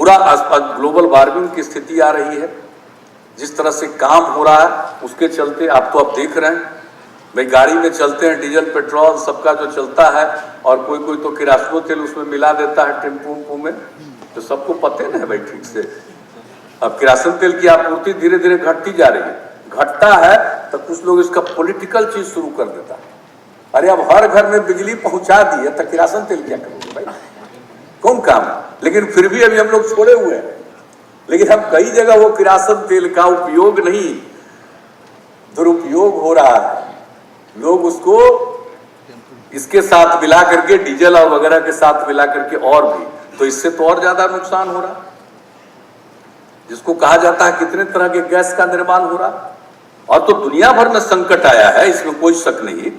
पूरा आसपास global warming की स्थिति आ रही है, जिस तरह से काम हो रहा है उसके चलते आप देख रहे हैं भाई, गाड़ी में चलते हैं डीजल पेट्रोल सबका जो चलता है, और कोई कोई तो किरासनो तेल उसमें मिला देता है टेम्पो में, तो सबको पते ना है भाई ठीक से। अब किरासन तेल की आपूर्ति धीरे धीरे घटती जा रही है, घटता है तो कुछ लोग इसका पॉलिटिकल चीज शुरू कर देता है। अरे अब हर घर में बिजली पहुंचा दी है तो किरासन तेल क्या करोगे भाई, कौन काम है। लेकिन फिर भी अभी हम लोग छोड़े हुए हैं, लेकिन हम कई जगह वो किरासन तेल का उपयोग नहीं, दुरुपयोग हो रहा है। लोग उसको इसके साथ मिला करके, डीजल और वगैरह के साथ मिला करके, और भी, तो इससे तो और ज्यादा नुकसान हो रहा है। जिसको कहा जाता है कितने तरह के गैस का निर्माण हो रहा, और तो दुनिया भर में संकट आया है, इसमें कोई शक नहीं।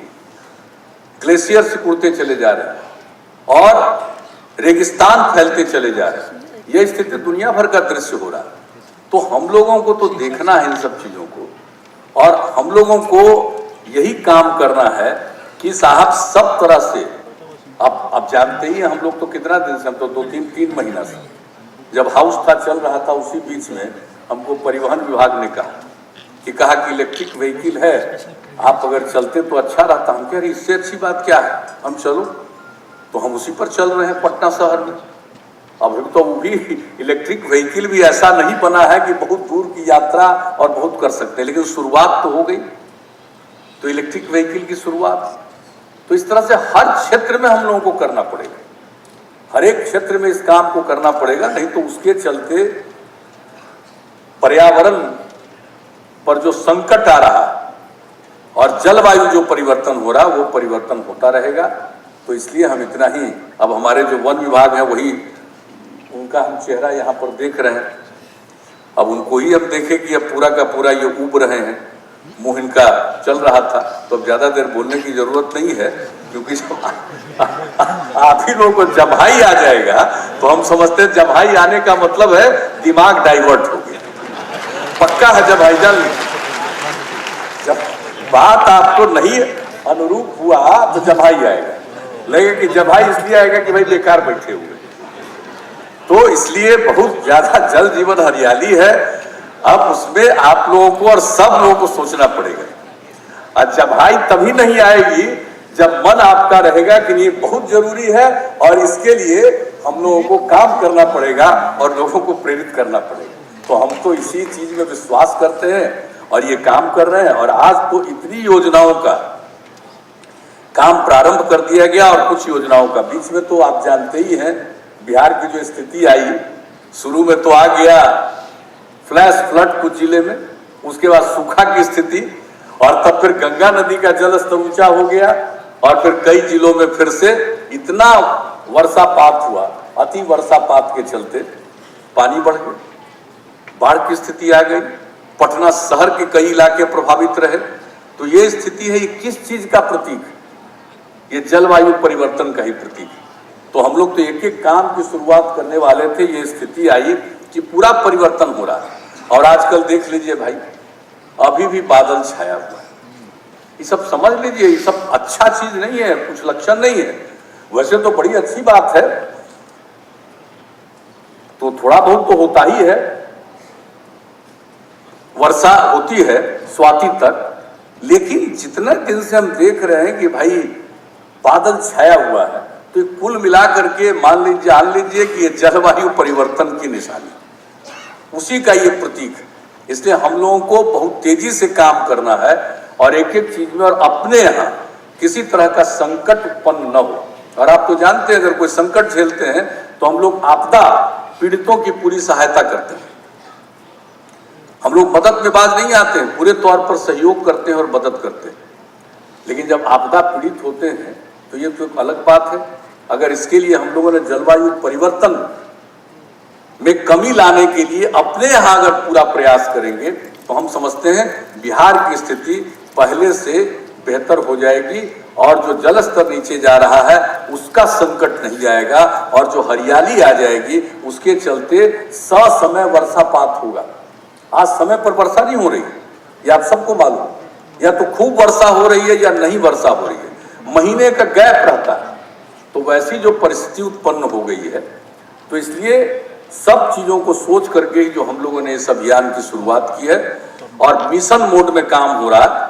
ग्लेशियर सिकुड़ते चले जा रहे हैं और रेगिस्तान फैलते चले जा रहे हैं, यह स्थिति दुनिया भर का दृश्य हो रहा है। तो हम लोगों को तो देखना है इन सब चीजों को, और हम लोगों को यही काम करना है कि साहब सब तरह से, आप जानते ही हैं हम लोग तो कितना दिन से, हम तो 2-3 महीना से, जब हाउस था चल रहा था, उसी बीच में हमको परिवहन विभाग ने कहा कि इलेक्ट्रिक व्हीकल है, आप अगर चलते तो अच्छा रहता। हम कह रहे इससे अच्छी बात क्या है, हम चलो, तो हम उसी पर चल रहे हैं पटना शहर में। अब तो वो भी इलेक्ट्रिक व्हीकल भी ऐसा नहीं बना है कि बहुत दूर की यात्रा और बहुत कर सकते हैं, लेकिन शुरुआत तो हो गई, तो इलेक्ट्रिक व्हीकल की शुरुआत। तो इस तरह से हर क्षेत्र में हम लोगों को करना पड़ेगा, हर एक क्षेत्र में इस काम को करना पड़ेगा, नहीं तो उसके चलते पर्यावरण पर जो संकट आ रहा है और जलवायु जो परिवर्तन हो रहा है वो परिवर्तन होता रहेगा। तो इसलिए हम इतना ही, अब हमारे जो वन विभाग है वही, उनका हम चेहरा यहाँ पर देख रहे हैं, अब उनको ही हम देखें कि अब पूरा का पूरा ये उब रहे हैं, मुंह इनका चल रहा था, तो अब ज्यादा देर बोलने की जरूरत नहीं है, क्योंकि आप ही लोगों को जम्हाई आ जाएगा तो हम समझते हैं जम्हाई आने का मतलब है दिमाग डाइवर्ट हो गया, पक्का है जम्हाई जान। जब बात आपको नहीं अनुरूप हुआ तो जम्हाई आएगा, लगेगा कि जम्हाई इसलिए आएगा कि भाई बेकार बैठे हुए। तो इसलिए बहुत ज्यादा जल जीवन हरियाली है, अब उसमें आप लोगों को और सब लोगों को सोचना पड़ेगा। और जम्हाई तभी नहीं आएगी जब मन आपका रहेगा कि ये बहुत जरूरी है और इसके लिए हम लोगों को काम करना पड़ेगा और लोगों को प्रेरित करना पड़ेगा। तो हम तो इसी चीज में विश्वास करते हैं और ये काम कर रहे हैं। और आज तो इतनी योजनाओं का काम प्रारंभ कर दिया गया, और कुछ योजनाओं का बीच में तो आप जानते ही हैं बिहार की जो स्थिति आई, शुरू में तो आ गया फ्लैश फ्लड कुछ जिले में, उसके बाद सूखा की स्थिति, और तब फिर गंगा नदी का जल स्तर ऊंचा हो गया, और फिर कई जिलों में फिर से इतना वर्षापात हुआ, अति वर्षापात के चलते पानी बढ़ गया, बाढ़ की स्थिति आ गई, पटना शहर के कई इलाके प्रभावित रहे। तो ये स्थिति है, ये किस चीज का प्रतीक? ये जलवायु परिवर्तन का ही प्रतीक। तो हम लोग तो एक एक काम की शुरुआत करने वाले थे, ये स्थिति आई कि पूरा परिवर्तन हो रहा है। और आजकल देख लीजिए भाई, अभी भी बादल छाया हुआ है, ये सब समझ लीजिए, ये सब अच्छा चीज नहीं है, कुछ लक्षण नहीं है। वैसे तो बड़ी अच्छी बात है, तो थोड़ा बहुत तो होता ही है, वर्षा होती है स्वाति तक, लेकिन जितने दिन से हम देख रहे हैं कि भाई बादल छाया हुआ है, तो कुल मिलाकर के मान लीजिए कि ये जलवायु परिवर्तन की निशानी, उसी का ये प्रतीक है। इसलिए हम लोगों को बहुत तेजी से काम करना है और एक एक चीज में, और अपने यहाँ किसी तरह का संकट उत्पन्न न हो। और आप तो जानते हैं अगर कोई संकट झेलते हैं तो हम लोग आपदा पीड़ितों की पूरी सहायता करते हैं, हम लोग मदद में बाज नहीं आते हैं, पूरे तौर पर सहयोग करते हैं और मदद करते हैं। लेकिन जब आपदा पीड़ित होते हैं तो ये तो एक अलग बात है। अगर इसके लिए हम लोगों ने जलवायु परिवर्तन में कमी लाने के लिए अपने यहाँ अगर पूरा प्रयास करेंगे तो हम समझते हैं बिहार की स्थिति पहले से बेहतर हो जाएगी, और जो जल स्तर नीचे जा रहा है उसका संकट नहीं जाएगा, और जो हरियाली आ जाएगी उसके चलते ससमय वर्षापात होगा। आज समय पर वर्षा नहीं हो रही है, ये आप सबको मालूम, या तो खूब वर्षा हो रही है या नहीं वर्षा हो रही है, महीने का गैप रहता है। तो वैसी जो परिस्थिति उत्पन्न हो गई है, तो इसलिए सब चीजों को सोच करके ही जो हम लोगों ने इस अभियान की शुरुआत की है और मिशन मोड में काम हो रहा है।